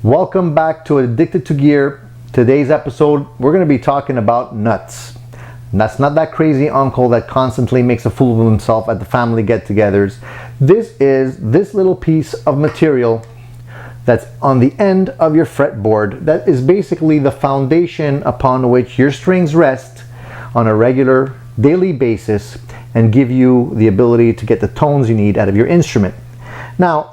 Welcome back to Addicted to Gear. Today's episode, we're going to be talking about nuts. That's not that crazy uncle that constantly makes a fool of himself at the family get-togethers. This is this little piece of material that's on the end of your fretboard that is basically the foundation upon which your strings rest on a regular daily basis and give you the ability to get the tones you need out of your instrument. Now,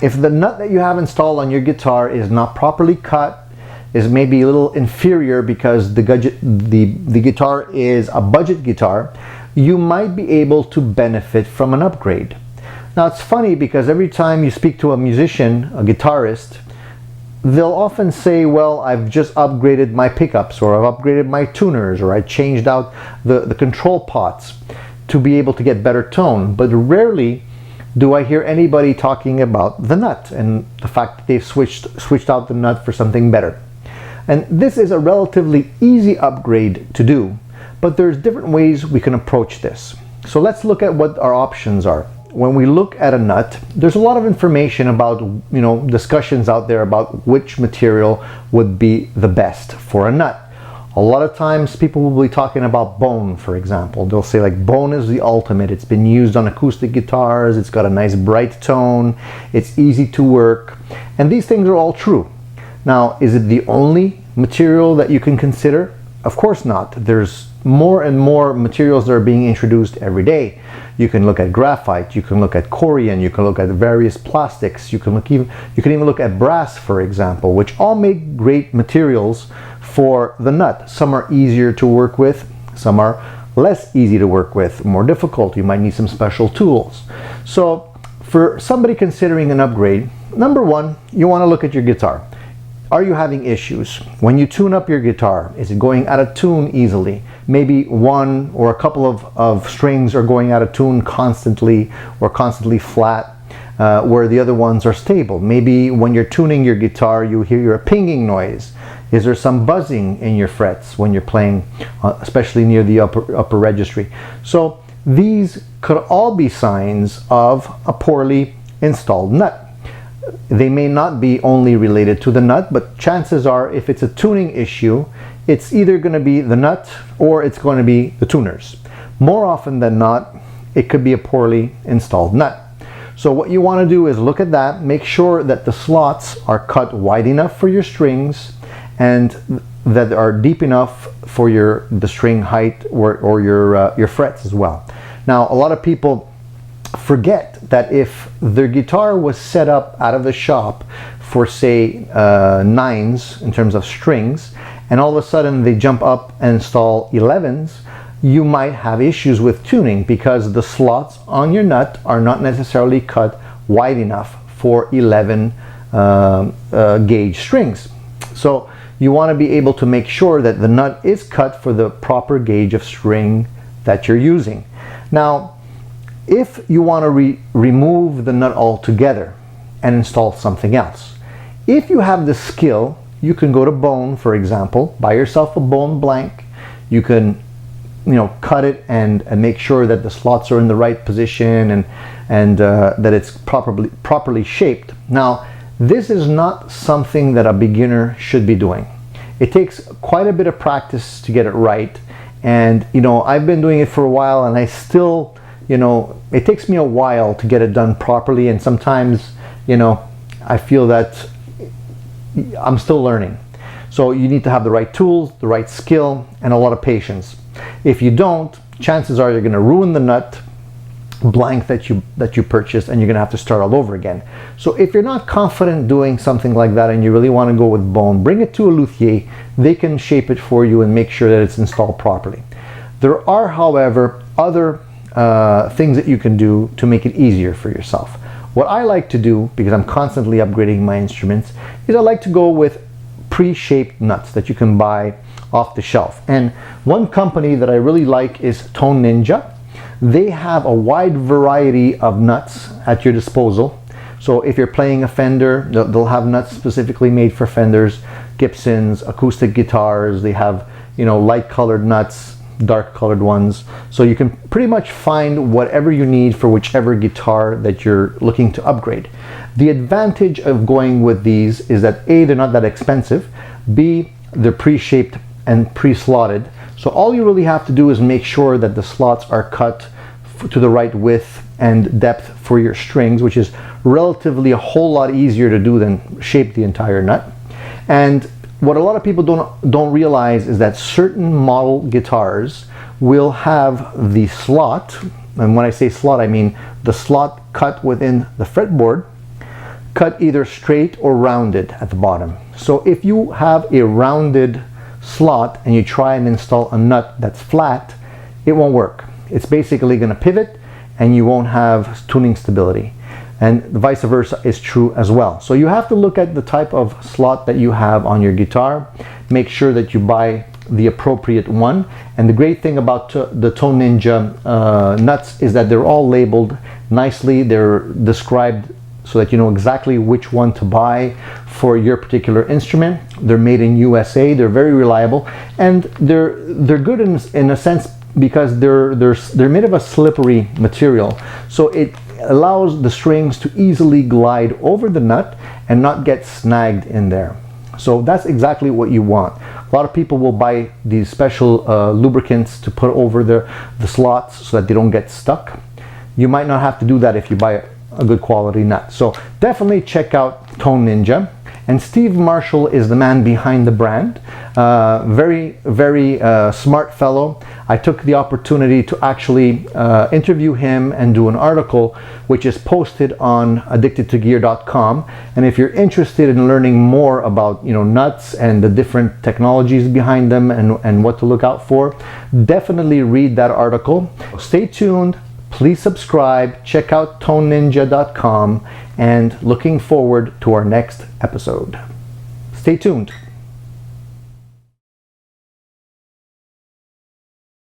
if the nut that you have installed on your guitar is not properly cut, is maybe a little inferior because the guitar is a budget guitar, you might be able to benefit from an upgrade. Now it's funny because every time you speak to a musician, a guitarist, they'll often say, well, I've just upgraded my pickups, or I've upgraded my tuners, or I changed out the control pots to be able to get better tone. But rarely do I hear anybody talking about the nut and the fact that they've switched out the nut for something better. And this is a relatively easy upgrade to do, but there's different ways we can approach this. So let's look at what our options are. When we look at a nut, there's a lot of information about, discussions out there about which material would be the best for a nut. A lot of times people will be talking about bone, for example. They'll say like bone is the ultimate. It's been used on acoustic guitars. It's got a nice bright tone. It's easy to work. And these things are all true. Now, is it the only material that you can consider? Of course not. There's more and more materials that are being introduced every day. You can look at graphite, you can look at corian, you can look at various plastics, you can even look at brass, for example, which all make great materials for the nut. Some are easier to work with, some are less easy to work with, more difficult. You might need some special tools. So for somebody considering an upgrade, number one, you want to look at your guitar. Are you having issues? When you tune up your guitar, is it going out of tune easily? Maybe one or a couple of strings are going out of tune constantly or constantly flat, where the other ones are stable. Maybe when you're tuning your guitar, you hear a pinging noise. Is there some buzzing in your frets when you're playing, especially near the upper registry? So these could all be signs of a poorly installed nut. They may not be only related to the nut, but chances are if it's a tuning issue, it's either going to be the nut or it's going to be the tuners. More often than not, it could be a poorly installed nut. So what you want to do is look at that, make sure that the slots are cut wide enough for your strings and that are deep enough for the string height or your frets as well. Now, a lot of people forget that if their guitar was set up out of the shop for, say, 9s in terms of strings, and all of a sudden they jump up and install 11s, you might have issues with tuning because the slots on your nut are not necessarily cut wide enough for 11 gauge strings. So you want to be able to make sure that the nut is cut for the proper gauge of string that you're using. Now, if you want to remove the nut altogether and install something else, if you have the skill, you can go to bone, for example, buy yourself a bone blank. You can, cut it and make sure that the slots are in the right position and that it's properly shaped. Now, this is not something that a beginner should be doing. It takes quite a bit of practice to get it right. And, I've been doing it for a while and I still, it takes me a while to get it done properly, and sometimes, I feel that I'm still learning. So you need to have the right tools, the right skill, and a lot of patience. If you don't, chances are you're going to ruin the nut blank that you purchased, and you're going to have to start all over again. So if you're not confident doing something like that and you really want to go with bone, bring it to a luthier. They can shape it for you and make sure that it's installed properly. There are, however, other things that you can do to make it easier for yourself. What I like to do, because I'm constantly upgrading my instruments, is I like to go with pre-shaped nuts that you can buy off the shelf. And one company that I really like is Tone Ninja. They have a wide variety of nuts at your disposal. So if you're playing a Fender, they'll have nuts specifically made for Fenders, Gibsons, acoustic guitars. They have, light colored nuts, dark colored ones. So you can pretty much find whatever you need for whichever guitar that you're looking to upgrade. The advantage of going with these is that A, they're not that expensive, B, they're pre-shaped and pre-slotted. So all you really have to do is make sure that the slots are cut to the right width and depth for your strings, which is relatively a whole lot easier to do than shape the entire nut. And what a lot of people don't realize is that certain model guitars will have the slot, and when I say slot I mean the slot cut within the fretboard, cut either straight or rounded at the bottom. So if you have a rounded slot and you try and install a nut that's flat, it won't work. It's basically going to pivot and you won't have tuning stability. And vice versa is true as well. So you have to look at the type of slot that you have on your guitar. Make sure that you buy the appropriate one. And the great thing about the Tone Ninja nuts is that they're all labeled nicely. They're described so that you know exactly which one to buy for your particular instrument. They're made in USA. They're very reliable, and they're good in a sense because they're made of a slippery material. So it allows the strings to easily glide over the nut and not get snagged in there. So that's exactly what you want. A lot of people will buy these special lubricants to put over the slots so that they don't get stuck. You might not have to do that if you buy a good quality nut. So definitely check out Tone Ninja. And Steve Marshall is the man behind the brand. Very smart fellow. I took the opportunity to actually interview him and do an article which is posted on addictedtogear.com. And if you're interested in learning more about nuts and the different technologies behind them and what to look out for, definitely read that article. Stay tuned. Please subscribe, check out toneninja.com, and looking forward to our next episode. Stay tuned.